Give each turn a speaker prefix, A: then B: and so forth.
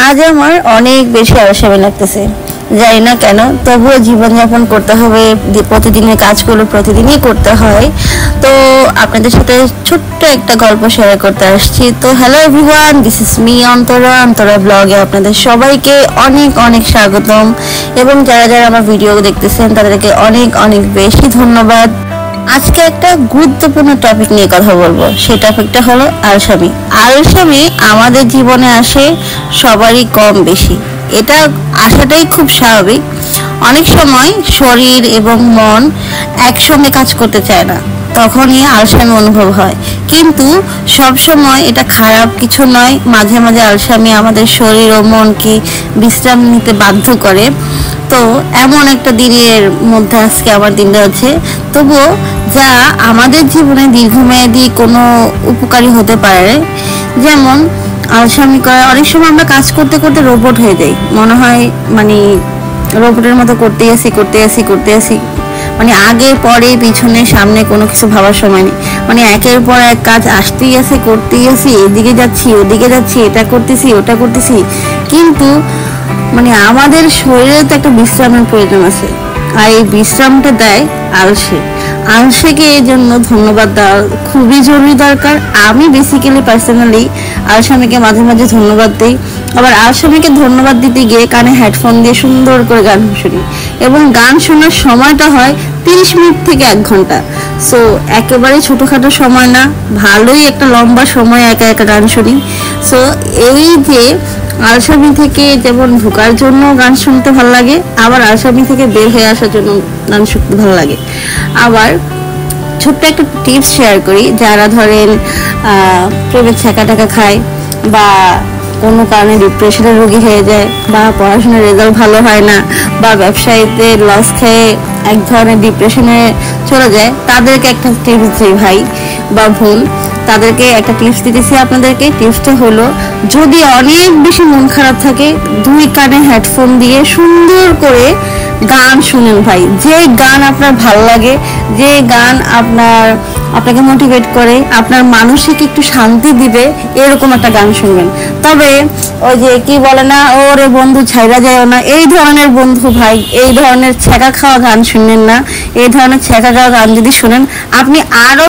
A: আজ আমার অনেক বেশি আলসেমি লাগতেছে, জানি না কেন। তবুও জীবনযাপন করতে হবে, প্রতিদিনের কাজগুলো প্রতিদিনই করতে হয়। তো আপনাদের সাথে ছোট্ট একটা গল্প শেয়ার করতে আসছি। তো hello everyone, this is me Antara. Antara ব্লগে আপনাদের সবাইকে অনেক অনেক স্বাগতম, এবং যারা যারা আমার ভিডিও দেখতেছেন তাদেরকে অনেক অনেক বেশি ধন্যবাদ। আজকে একটা গুরুত্বপূর্ণ টপিক নিয়ে কথা বলবো। সেই টপিকটা হলো আলসামি। আলসামি আমাদের জীবনে আসে সবারই কম বেশি, এটা আসাটাই খুব স্বাভাবিক। অনেক সময় শরীর এবং মন একসঙ্গে কাজ করতে চায় না, তখনই আলসামি অনুভব হয়। কিন্তু সব সময় এটা খারাপ কিছু নয়। মাঝে মাঝে আলসামি আমাদের শরীর ও মনকে বিশ্রাম নিতে বাধ্য করে। তো এমন একটা দিনের মধ্যে আজকে আমার দিনটা আছে, তবুও যা আমাদের জীবনে দীর্ঘমেয়াদী কোনো উপকারী হতে পারে। যেমন আলসামি করা, অনেক সময় আমরা কাজ করতে করতে রোবট হয়ে যাই, মনে হয় মানে রোবটের মতো করতে আসি, মানে আগে পরে পিছনে সামনে কোনো কিছু ভাবার সময় নেই। মানে একের পর এক কাজ করতেই আসি, এদিকে যাচ্ছি ওদিকে যাচ্ছি, এটা করতেছি ওটা করতেছি। কিন্তু মানে আমাদের শরীরে তো একটা বিশ্রামের প্রয়োজন আছে, আর এই বিশ্রামটা দেয় আলসেকে। এই জন্য ধন্যবাদ দেওয়া খুবই জরুরি দরকার। আমি বেসিক্যালি পার্সোনালি আলসামিকে মাঝে মাঝে ধন্যবাদ দিই। আবার আলসামিকে ধন্যবাদ দিতে গিয়ে কানে হেডফোন দিয়ে সুন্দর করে গান শুনি, এবং গান শোনার সময়টা হয় 30 মিনিট থেকে 1 ঘন্টা। সো একেবারে ছোটোখাটো সময় না, ভালোই একটা লম্বা সময় একা একা গান শুনি। সো এই যে আলসামি থেকে যেমন ঢোকার জন্য গান শুনতে ভালো লাগে, আবার আলসামি থেকে বের হয়ে আসার জন্য গান শুনতে ভালো লাগে। আবার ছোট্ট একটা টিপস শেয়ার করি। যারা ধরেন প্রেমের ছ্যাঁকা টাকা খায়, বা কোনো কারণে ডিপ্রেশনের রোগী হয়ে যায়, বা পড়াশোনার রেজাল্ট ভালো হয় না, বা ব্যবসায়ীতে লস খেয়ে এক ধরনের ডিপ্রেশনে চলে যায়, তাদেরকে একটা টিপস দিই ভাই বা বোন, তাদেরকে একটা টিপস দিতেছি আপনাদেরকে। টিপসটা হলো, যদি অনেক বেশি মন খারাপ থাকে, 2 কানে হেডফোন দিয়ে সুন্দর করে গান শুনেন ভাই। যে গান আপনার ভালো লাগে, যে গান আপনাকে মোটিভেট করে, আপনার মানসিক একটু শান্তি দিবে, এরকম একটা গান শুনবেন। তবে ওই যে কি বলে না, ওরে বন্ধু ছাইরা যায় না, এই ধরনের বন্ধু ভাই, এই ধরনের ছ্যাঁকা খাওয়া গান শুনবেন না। এই ধরনের ছ্যাঁকা খাওয়া গান যদি শুনেন, আপনি আরো